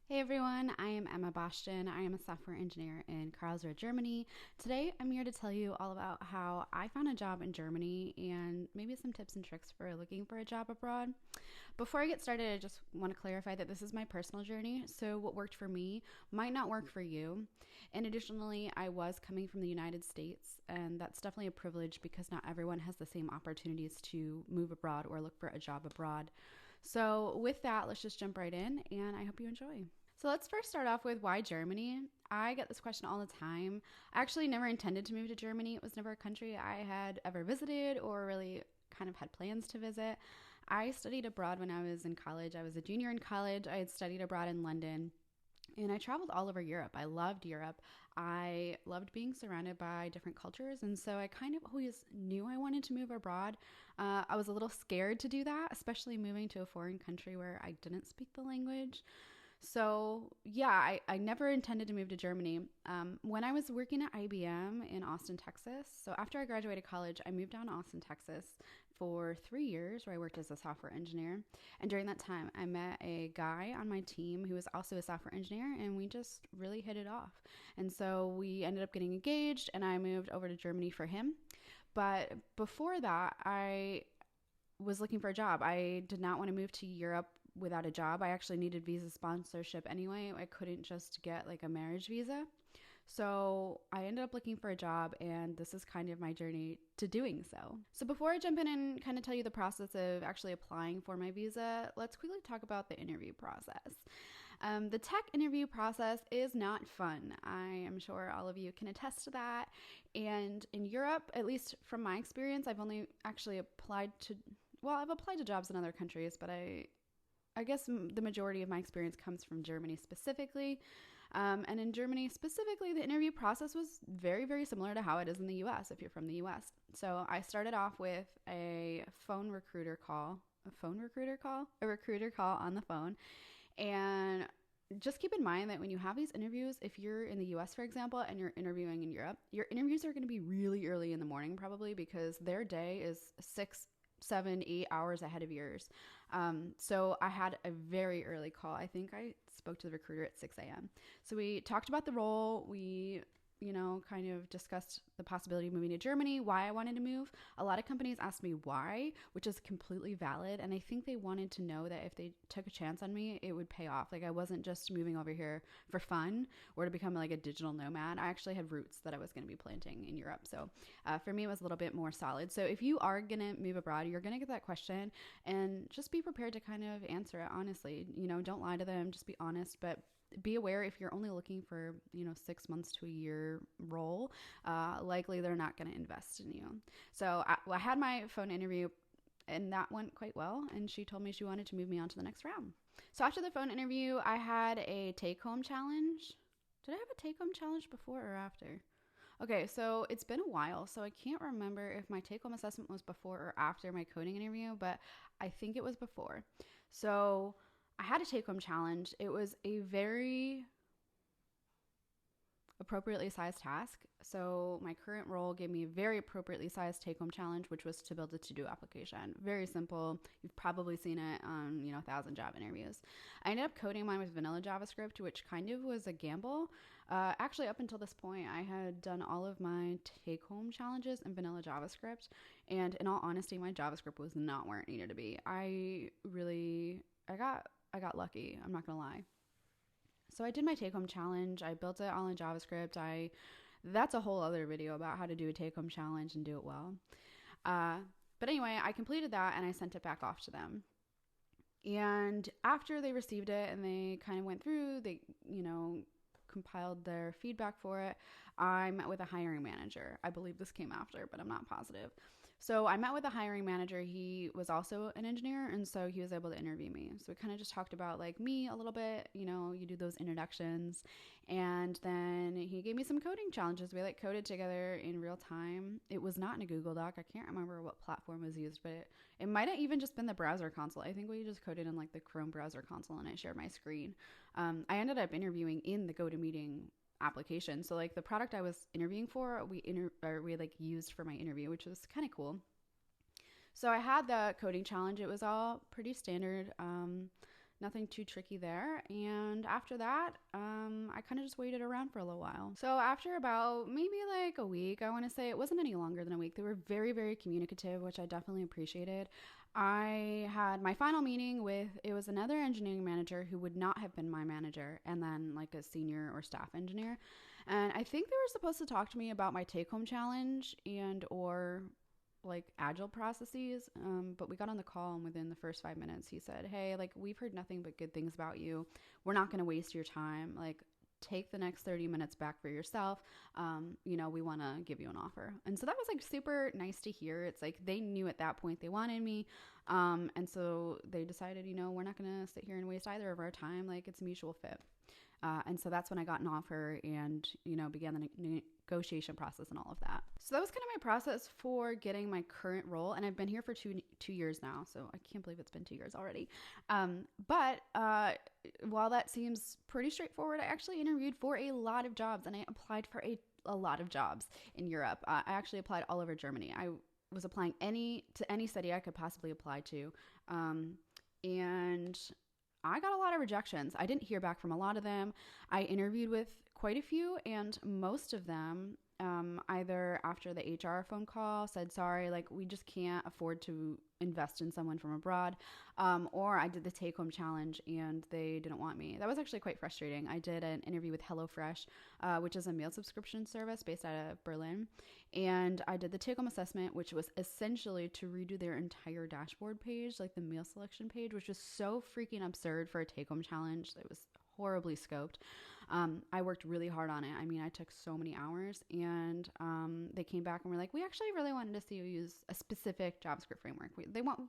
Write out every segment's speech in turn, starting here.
Hey everyone, I am Emma Bastian. I am a software engineer in Karlsruhe, Germany. Today I'm here to tell you all about how I found a job in Germany and maybe some tips and tricks for looking for a job abroad. Before I get started, I just want to clarify that this is my personal journey, so what worked for me might not work for you. And additionally, I was coming from the United States, and that's definitely a privilege because not everyone has the same opportunities to move abroad or look for a job abroad. So, with that, let's just jump right in, and I hope you enjoy. So, let's first start off with why Germany. I get this question all the time. I actually never intended to move to Germany. It was never a country I had ever visited or really kind of had plans to visit. I studied abroad when I was in college. I was a junior in college. I had studied abroad in London. And I traveled all over Europe. I loved Europe. I loved being surrounded by different cultures. And so I kind of always knew I wanted to move abroad. I was a little scared to do that, especially moving to a foreign country where I didn't speak the language. So, yeah, I never intended to move to Germany. When I was working at IBM in Austin, Texas, so after I graduated college, I moved down to Austin, Texas for 3 years where I worked as a software engineer. And during that time, I met a guy on my team who was also a software engineer, and we just really hit it off. And so we ended up getting engaged, and I moved over to Germany for him. But before that, I was looking for a job. I did not want to move to Europe without a job. I actually needed visa sponsorship anyway. I couldn't just get like a marriage visa. So I ended up looking for a job, and this is kind of my journey to doing so. So before I jump in and kind of tell you the process of actually applying for my visa, let's quickly talk about the interview process. The tech interview process is not fun. I am sure all of you can attest to that. And in Europe, at least from my experience, I've only actually applied to, well, I've applied to jobs in other countries, but I guess the majority of my experience comes from Germany specifically. And in Germany specifically, the interview process was very, very similar to how it is in the US if you're from the US. So I started off with a recruiter call on the phone. And just keep in mind that when you have these interviews, if you're in the US, for example, and you're interviewing in Europe, your interviews are going to be really early in the morning, probably because their day is 6, 7, 8 hours ahead of yours. So I had a very early call. I think I spoke to the recruiter at 6 a.m. So we talked about the role. We kind of discussed the possibility of moving to Germany, why I wanted to move. A lot of companies asked me why, which is completely valid. And I think they wanted to know that if they took a chance on me, it would pay off. Like I wasn't just moving over here for fun or to become like a digital nomad. I actually had roots that I was going to be planting in Europe. So for me, it was a little bit more solid. So if you are going to move abroad, you're going to get that question and just be prepared to kind of answer it honestly. Don't lie to them, just be honest. But be aware if you're only looking for 6 months to a year role, likely they're not going to invest in you. So I had my phone interview and that went quite well, and she told me she wanted to move me on to the next round. So after the phone interview, I had a take-home challenge. Did I have a take-home challenge before or after? Okay, so it's been a while, so I can't remember if my take-home assessment was before or after my coding interview, but I think it was before. So I had a take home challenge. It was a very appropriately sized task. So my current role gave me a very appropriately sized take home challenge, which was to build a to-do application. Very simple. You've probably seen it on, 1,000 job interviews. I ended up coding mine with vanilla JavaScript, which kind of was a gamble. Actually, up until this point, I had done all of my take home challenges in vanilla JavaScript. And in all honesty, my JavaScript was not where it needed to be. I got lucky. I'm not going to lie. So I did my take home challenge. I built it all in JavaScript. That's a whole other video about how to do a take home challenge and do it well. Uh, but anyway, I completed that and I sent it back off to them. And after they received it and they kind of went through, they, compiled their feedback for it, I met with a hiring manager. I believe this came after, but I'm not positive. So I met with a hiring manager. He was also an engineer, and so he was able to interview me. So we kind of just talked about like me a little bit. You do those introductions, and then he gave me some coding challenges. We like coded together in real time. It was not in a Google Doc. I can't remember what platform was used, but it might have even just been the browser console. I think we just coded in like the Chrome browser console, and I shared my screen. I ended up interviewing in the GoToMeeting application. So like the product I was interviewing for, we like used for my interview, which was kind of cool. So I had the coding challenge. It was all pretty standard. nothing too tricky there. And after that, I kind of just waited around for a little while. So after about maybe like a week, I want to say, it wasn't any longer than a week. They were very, very communicative, which I definitely appreciated. I had my final meeting with, it was another engineering manager who would not have been my manager, and then like a senior or staff engineer. And I think they were supposed to talk to me about my take-home challenge and or like agile processes, but we got on the call, and within the first 5 minutes he said, hey, like, we've heard nothing but good things about you. We're not going to waste your time. Like, take the next 30 minutes back for yourself. We want to give you an offer. And so that was like super nice to hear. It's like they knew at that point they wanted me. And so they decided, we're not going to sit here and waste either of our time. Like, it's a mutual fit. And so that's when I got an offer and, began the negotiation process and all of that. So that was kind of my process for getting my current role. And I've been here for two years now. So I can't believe it's been 2 years already. But while that seems pretty straightforward, I actually interviewed for a lot of jobs, and I applied for a lot of jobs in Europe. I actually applied all over Germany. I was applying to any city I could possibly apply to. And I got a lot of rejections. I didn't hear back from a lot of them. I interviewed with quite a few, and most of them, either after the HR phone call said, sorry, like, we just can't afford to invest in someone from abroad, or I did the take-home challenge and they didn't want me. That was actually quite frustrating. I did an interview with HelloFresh, which is a meal subscription service based out of Berlin, and I did the take-home assessment, which was essentially to redo their entire dashboard page, like the meal selection page, which was so freaking absurd for a take-home challenge. It was horribly scoped. I worked really hard on it. I mean, I took so many hours, and they came back and were like, we actually really wanted to see you use a specific JavaScript framework.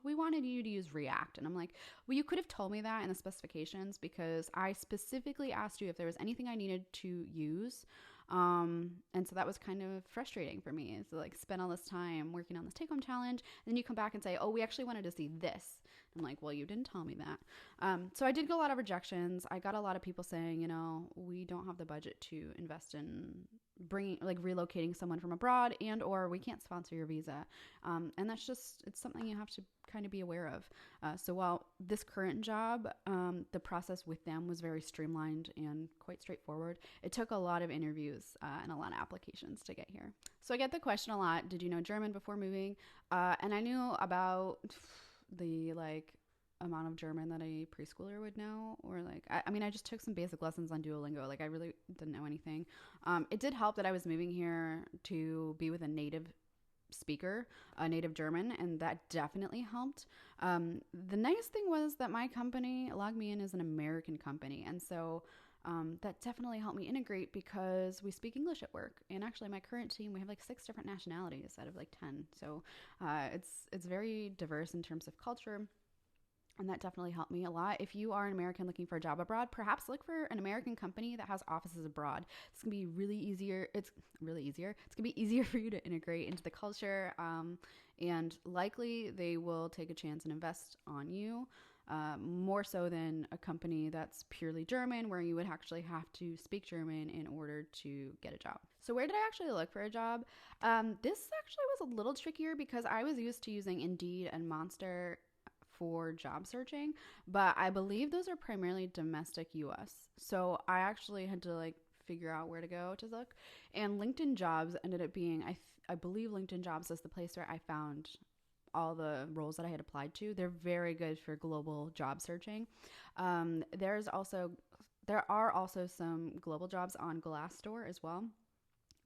We wanted you to use React. And I'm like, well, you could have told me that in the specifications, because I specifically asked you if there was anything I needed to use. And so that was kind of frustrating for me. It's like, spend all this time working on this take-home challenge, and then you come back and say, oh, we actually wanted to see this. I'm like, well, you didn't tell me that. So I did get a lot of rejections. I got a lot of people saying, we don't have the budget to invest in relocating someone from abroad, and or we can't sponsor your visa. And that's just, it's something you have to kind of be aware of. So while this current job, the process with them was very streamlined and quite straightforward, it took a lot of interviews and a lot of applications to get here. So I get the question a lot, did you know German before moving? And I knew about the amount of German that a preschooler would know, or I just took some basic lessons on Duolingo. I really didn't know anything. It did help that I was moving here to be with a native speaker, a native German, and that definitely helped. The nice thing was that my company, Log Me In, is an American company, and so that definitely helped me integrate, because we speak English at work. And actually, my current team, we have 6 different nationalities out of 10. So it's very diverse in terms of culture. And that definitely helped me a lot. If you are an American looking for a job abroad, perhaps look for an American company that has offices abroad. It's going to be really easier. It's really easier. It's going to be easier for you to integrate into the culture. And likely they will take a chance and invest on you. More so than a company that's purely German, where you would actually have to speak German in order to get a job. So where did I actually look for a job? This actually was a little trickier, because I was used to using Indeed and Monster for job searching, but I believe those are primarily domestic US. So I actually had to figure out where to go to look, and LinkedIn Jobs ended up being, I believe LinkedIn Jobs is the place where I found all the roles that I had applied to. They're very good for global job searching. There are also some global jobs on Glassdoor as well.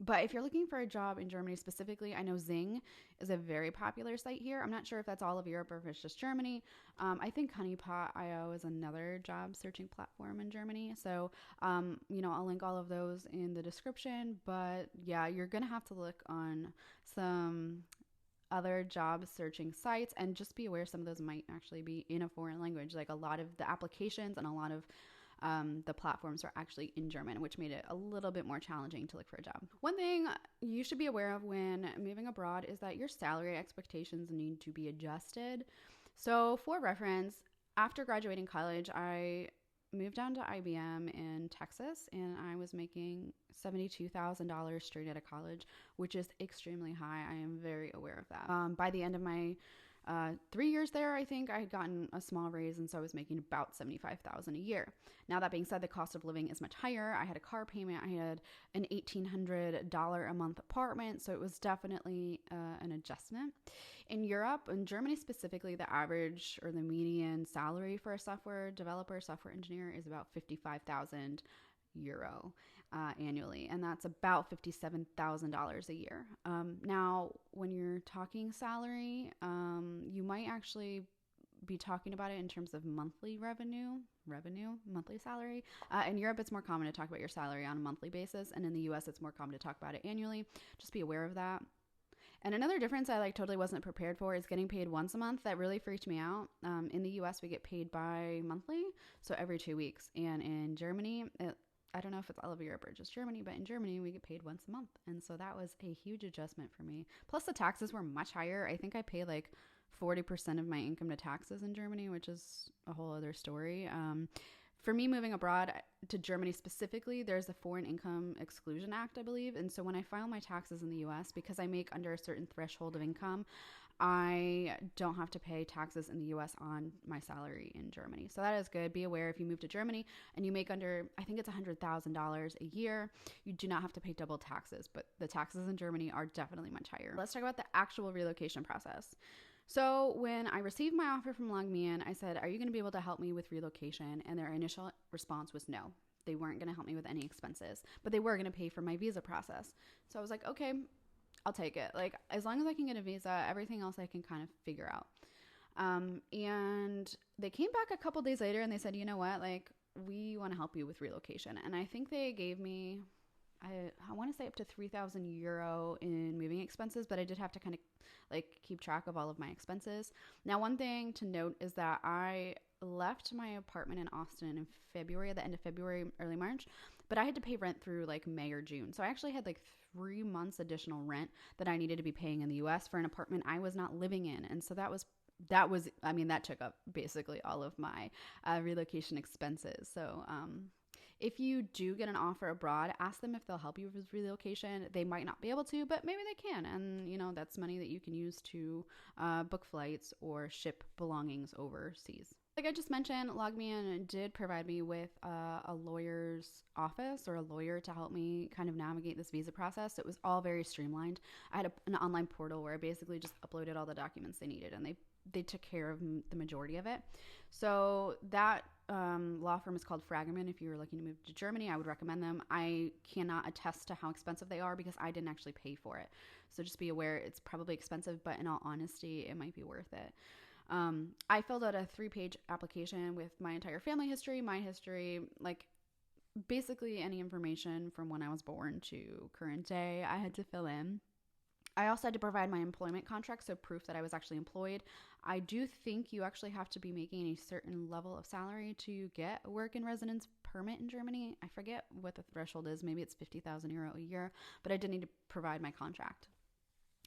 But if you're looking for a job in Germany specifically, I know Zing is a very popular site here. I'm not sure if that's all of Europe or if it's just Germany. I think Honeypot.io is another job searching platform in Germany. So, I'll link all of those in the description. But yeah, you're going to have to look on some other job searching sites, and just be aware some of those might actually be in a foreign language. A lot of the applications and a lot of the platforms are actually in German, which made it a little bit more challenging to look for a job. One thing you should be aware of when moving abroad is that your salary expectations need to be adjusted. So for reference, after graduating college, I moved down to IBM in Texas, and I was making $72,000 straight out of college, which is extremely high. I am very aware of that. By the end of my 3 years there, I think I had gotten a small raise, and so I was making about $75,000 a year. Now, that being said, the cost of living is much higher. I had a car payment. I had an $1,800 a month apartment, so it was definitely an adjustment. In Europe, in Germany specifically, the average or the median salary for a software developer, software engineer is about 55,000 euro annually, and that's about $57,000 a year. Now, when you're talking salary, you might actually be talking about it in terms of monthly monthly salary. In Europe, it's more common to talk about your salary on a monthly basis, and in the US, it's more common to talk about it annually. Just be aware of that. And another difference I totally wasn't prepared for is getting paid once a month. That really freaked me out. In the US, we get paid bi-monthly, so every 2 weeks. And in Germany, I don't know if it's all over Europe or just Germany, but in Germany, we get paid once a month. And so that was a huge adjustment for me. Plus, the taxes were much higher. I think I pay like 40% of my income to taxes in Germany, which is a whole other story. For me, moving abroad to Germany specifically, there's a Foreign Income Exclusion Act, I believe. And so when I file my taxes in the US, because I make under a certain threshold of income, I don't have to pay taxes in the US on my salary in Germany. So that is good. Be aware if you move to Germany and you make under, I think it's $100,000 a year, you do not have to pay double taxes, but the taxes in Germany are definitely much higher. Let's talk about the actual relocation process. So when I received my offer from LogMeIn, I said, are you going to be able to help me with relocation? And their initial response was no. They weren't going to help me with any expenses, but they were going to pay for my visa process. So I was like, okay, I'll take it. Like, as long as I can get a visa, everything else I can kind of figure out. And they came back a couple days later and they said, you know what, like, we want to help you with relocation. And I think they gave me, I want to say up to 3,000 euro in moving expenses, but I did have to kind of like keep track of all of my expenses. Now, one thing to note is that I left my apartment in Austin in February, at the end of February, early March, but I had to pay rent through like May or June. So I actually had like 3 months additional rent that I needed to be paying in the US for an apartment I was not living in. And so that took up basically all of my relocation expenses. So, if you do get an offer abroad, ask them if they'll help you with relocation. They might not be able to, but maybe they can. And, you know, that's money that you can use to book flights or ship belongings overseas. Like I just mentioned, LogMeIn did provide me with a lawyer's office or a lawyer to help me kind of navigate this visa process. It was all very streamlined. I had an online portal where I basically just uploaded all the documents they needed, and they took care of the majority of it. So that law firm is called Fragment. If you're looking to move to Germany, I would recommend them. I cannot attest to how expensive they are because I didn't actually pay for it. So just be aware it's probably expensive, but in all honesty, it might be worth it. I filled out a 3-page application with my entire family history, my history, like basically any information from when I was born to current day, I had to fill in. I also had to provide my employment contract, so proof that I was actually employed. I do think you actually have to be making a certain level of salary to get a work and residence permit in Germany. I forget what the threshold is. Maybe it's 50,000 euro a year, but I did need to provide my contract.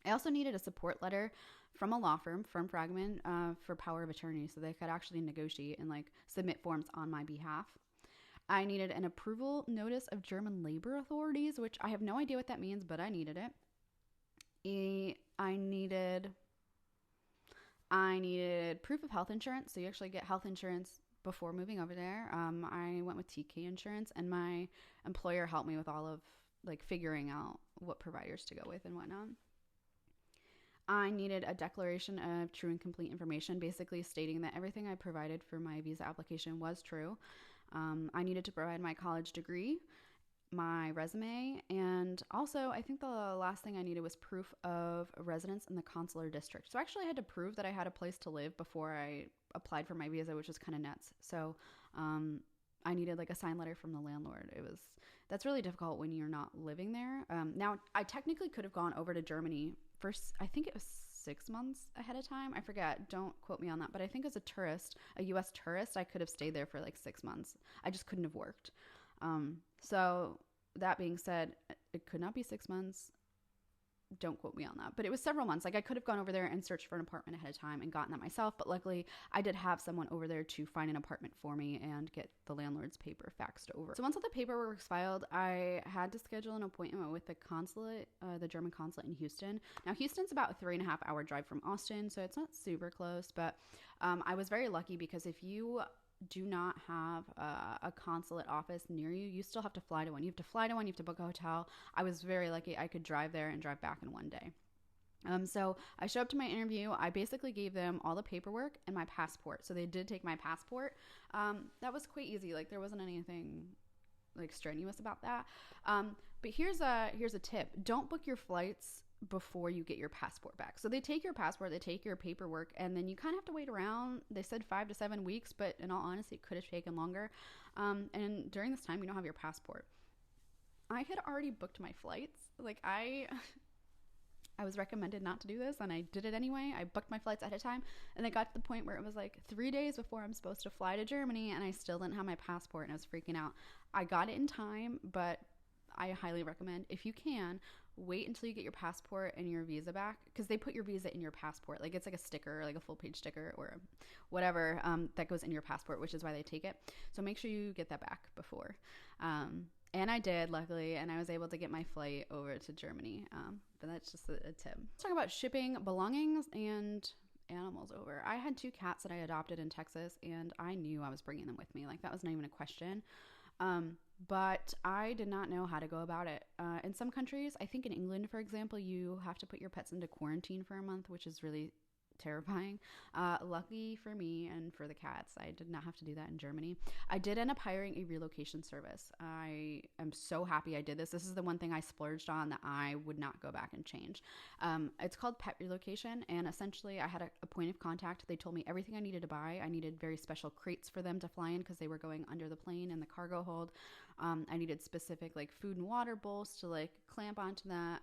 I also needed a support letter from a law firm, from Fragment, for power of attorney, so they could actually negotiate and like submit forms on my behalf. I needed an approval notice of German labor authorities, which I have no idea what that means, but I needed it. I needed proof of health insurance. So you actually get health insurance before moving over there. I went with TK insurance, and my employer helped me with all of like figuring out what providers to go with and whatnot. I needed a declaration of true and complete information, basically stating that everything I provided for my visa application was true. I needed to provide my college degree, my resume, and also I think the last thing I needed was proof of residence in the consular district. So actually I had to prove that I had a place to live before I applied for my visa, which was kind of nuts. So I needed like a signed letter from the landlord. That's really difficult when you're not living there. Now I technically could have gone over to Germany first. I think it was 6 months ahead of time. I forget. Don't quote me on that. But I think as a tourist, a US tourist, I could have stayed there for like 6 months. I just couldn't have worked. So that being said, it could not be 6 months. Don't quote me on that, but it was several months. Like I could have gone over there and searched for an apartment ahead of time and gotten that myself, but luckily I did have someone over there to find an apartment for me and get the landlord's paper faxed over. So once all the paperwork was filed, I had to schedule an appointment with the consulate, the German consulate in Houston. Now Houston's about a 3.5 hour drive from Austin, so it's not super close, but I was very lucky because if you do not have a consulate office near you, you still have to fly to one. You have to fly to one, you have to book a hotel. I was very lucky I could drive there and drive back in one day. So I showed up to my interview. I basically gave them all the paperwork and my passport. So they did take my passport. That was quite easy. Like there wasn't anything like strenuous about that. But here's a tip. Don't book your flights before you get your passport back. So they take your passport, they take your paperwork, and then you kind of have to wait around. They said 5 to 7 weeks, but in all honesty, it could have taken longer. And during this time, you don't have your passport. I had already booked my flights. Like I was recommended not to do this, and I did it anyway. I booked my flights ahead of time, and it got to the point where it was like 3 days before I'm supposed to fly to Germany, and I still didn't have my passport, and I was freaking out. I got it in time, but I highly recommend, if you can, wait until you get your passport and your visa back, because they put your visa in your passport. Like it's like a sticker, like a full page sticker or whatever that goes in your passport, which is why they take it. So make sure you get that back before. And I did, luckily, and I was able to get my flight over to Germany. But that's just a tip. Let's talk about shipping belongings and animals over. I had 2 cats that I adopted in Texas, and I knew I was bringing them with me. Like that was not even a question. But I did not know how to go about it. In some countries, I think in England, for example, you have to put your pets into quarantine for a month, which is really terrifying. Lucky for me and for the cats, I did not have to do that in Germany. I did end up hiring a relocation service. I am so happy I did this. This is the one thing I splurged on that I would not go back and change. It's called Pet Relocation, and essentially I had a point of contact. They told me everything I needed to buy. I needed very special crates for them to fly in because they were going under the plane in the cargo hold. I needed specific like food and water bowls to like clamp onto that.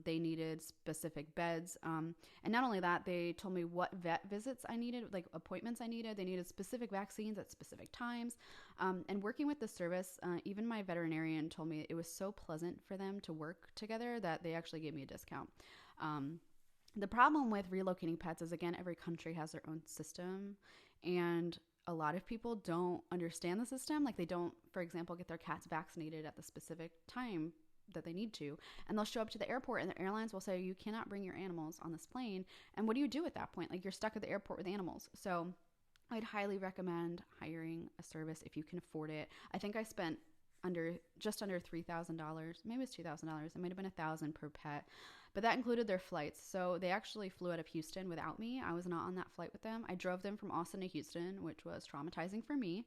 They needed specific beds. And not only that, they told me what vet visits I needed, like appointments I needed. They needed specific vaccines at specific times. And working with the service, even my veterinarian told me it was so pleasant for them to work together that they actually gave me a discount. The problem with relocating pets is, again, every country has their own system, and a lot of people don't understand the system. Like they don't, for example, get their cats vaccinated at the specific time that they need to, and they'll show up to the airport and the airlines will say, you cannot bring your animals on this plane. And what do you do at that point? Like you're stuck at the airport with animals. So I'd highly recommend hiring a service if you can afford it. I think I spent just under $3,000, maybe it's $2,000. It might have been $1,000 per pet, but that included their flights. So they actually flew out of Houston without me. I was not on that flight with them. I drove them from Austin to Houston, which was traumatizing for me.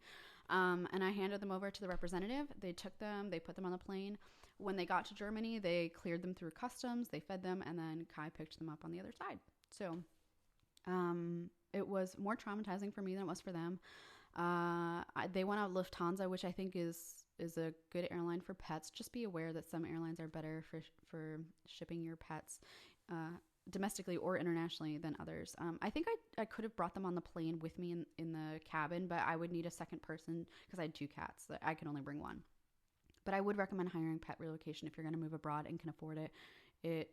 And I handed them over to the representative. They took them, they put them on the plane. When they got to Germany, they cleared them through customs, they fed them, and then Kai picked them up on the other side. So it was more traumatizing for me than it was for them. They went out Lufthansa, which I think is a good airline for pets. Just be aware that some airlines are better for shipping your pets domestically or internationally than others. I think I could have brought them on the plane with me in the cabin, but I would need a second person because I had 2 cats. I can only bring one. But I would recommend hiring Pet Relocation if you're going to move abroad and can afford it.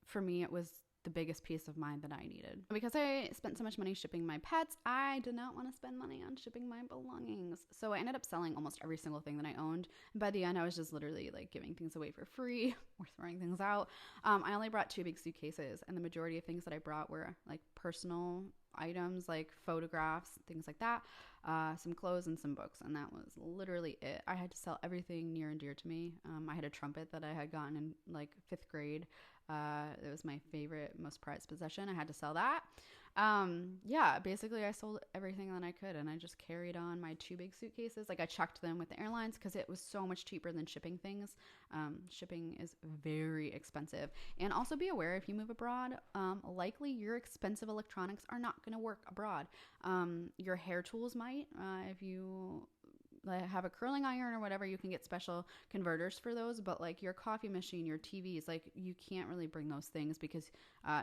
For me, it was the biggest peace of mind that I needed. Because I spent so much money shipping my pets, I did not want to spend money on shipping my belongings. So I ended up selling almost every single thing that I owned. And by the end, I was just literally like giving things away for free or throwing things out. I only brought 2 big suitcases, and the majority of things that I brought were like personal items, like photographs, things like that, some clothes and some books, and that was literally it. I had to sell everything near and dear to me. I had a trumpet that I had gotten in like 5th grade. It was my favorite, most prized possession. I had to sell that. Yeah, basically I sold everything that I could, and I just carried on my 2 big suitcases. Like I checked them with the airlines because it was so much cheaper than shipping things. Shipping is very expensive. And also be aware, if you move abroad, likely your expensive electronics are not going to work abroad. Your hair tools might, if you have a curling iron or whatever, you can get special converters for those, but like your coffee machine, your TVs, like you can't really bring those things because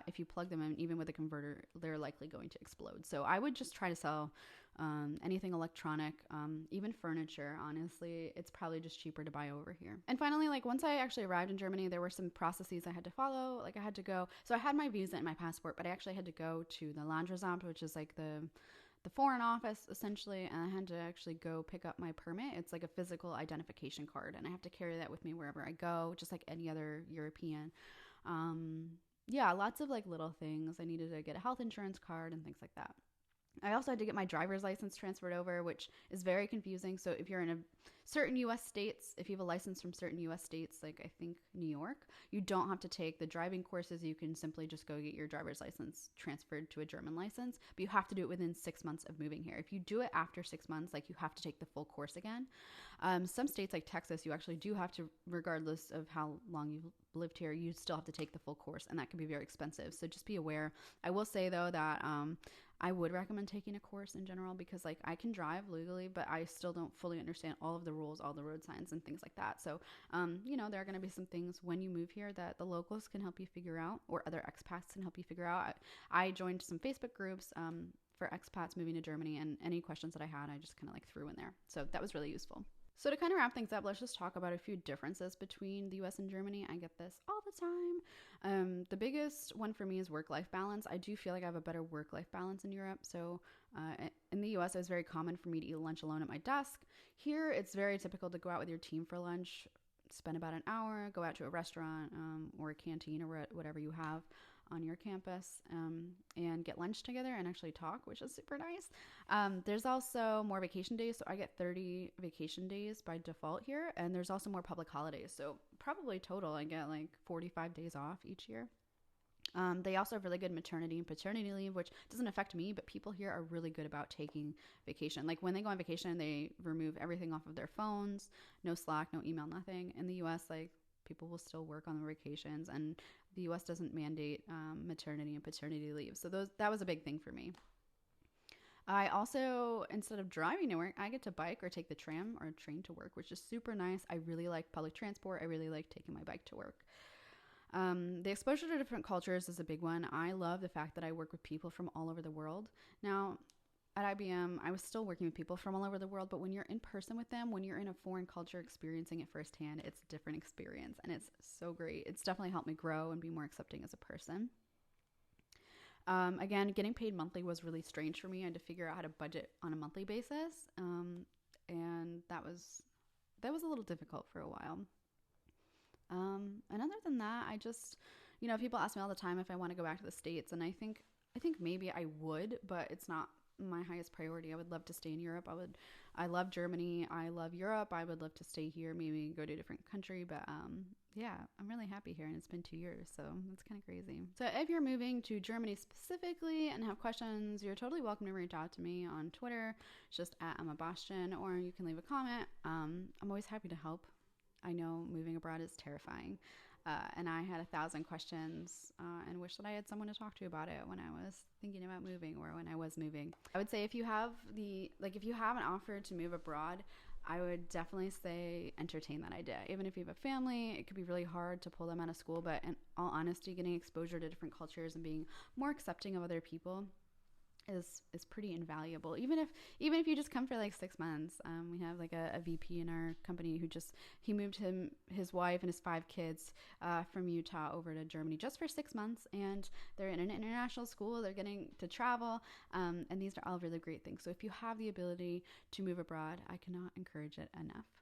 if you plug them in, even with a converter, they're likely going to explode. So I would just try to sell anything electronic, even furniture. Honestly, it's probably just cheaper to buy over here. And finally, like once I actually arrived in Germany, there were some processes I had to follow. Like I had to go, so I had my visa and my passport, but I actually had to go to the Landresamt, which is like the foreign office essentially, and I had to actually go pick up my permit. It's like a physical identification card, and I have to carry that with me wherever I go, just like any other European. Yeah, lots of like little things. I needed to get a health insurance card and things like that. I also had to get my driver's license transferred over, which is very confusing. So if you're in a certain US states, if you have a license from certain US states, like I think New York, you don't have to take the driving courses. You can simply just go get your driver's license transferred to a German license, but you have to do it within 6 months of moving here. If you do it after 6 months, like you have to take the full course again. Some states like Texas, you actually do have to, regardless of how long you've lived here, you still have to take the full course, and that can be very expensive. So just be aware. I will say though that I would recommend taking a course in general, because like I can drive legally, but I still don't fully understand all of the rules, all the road signs and things like that. So, there are going to be some things when you move here that the locals can help you figure out, or other expats can help you figure out. I joined some Facebook groups for expats moving to Germany, and any questions that I had, I just kind of like threw in there. So that was really useful. So to kind of wrap things up, let's just talk about a few differences between the US and Germany. I get this all the time. The biggest one for me is work-life balance. I do feel like I have a better work-life balance in Europe. So in the US, it was very common for me to eat lunch alone at my desk. Here, it's very typical to go out with your team for lunch, spend about an hour, go out to a restaurant or a canteen or whatever you have on your campus, and get lunch together and actually talk, which is super nice. There's also more vacation days. So I get 30 vacation days by default here. And there's also more public holidays. So probably total, I get like 45 days off each year. They also have really good maternity and paternity leave, which doesn't affect me, but people here are really good about taking vacation. Like when they go on vacation, they remove everything off of their phones, no Slack, no email, nothing. In the US, like people will still work on their vacations, and the US doesn't mandate maternity and paternity leave. So that was a big thing for me. I also, instead of driving to work, I get to bike or take the tram or train to work, which is super nice. I really like public transport. I really like taking my bike to work. The exposure to different cultures is a big one. I love the fact that I work with people from all over the world. Now, at IBM, I was still working with people from all over the world, but when you're in person with them, when you're in a foreign culture experiencing it firsthand, it's a different experience, and it's so great. It's definitely helped me grow and be more accepting as a person. Again, getting paid monthly was really strange for me. I had to figure out how to budget on a monthly basis, and that was a little difficult for a while. And other than that, I just, people ask me all the time if I want to go back to the States, and I think maybe I would, but it's not my highest priority. I would love to stay in Europe. I love Germany. I love Europe. I would love to stay here, maybe go to a different country, but yeah, I'm really happy here, and it's been 2 years, so it's kind of crazy. So if you're moving to Germany specifically and have questions, you're totally welcome to reach out to me on Twitter, just at Emma Bastian, or you can leave a comment. I'm always happy to help. I know moving abroad is terrifying, and I had 1,000 questions and wish that I had someone to talk to about it when I was thinking about moving, or when I was moving. I would say if you have an offer to move abroad, I would definitely say entertain that idea. Even if you have a family, it could be really hard to pull them out of school, but in all honesty, getting exposure to different cultures and being more accepting of other people is pretty invaluable. Even if you just come for like 6 months. We have like a VP in our company who he moved his wife and his 5 kids from Utah over to Germany just for 6 months, and they're in an international school. They're getting to travel, and these are all really great things. So if you have the ability to move abroad, I cannot encourage it enough.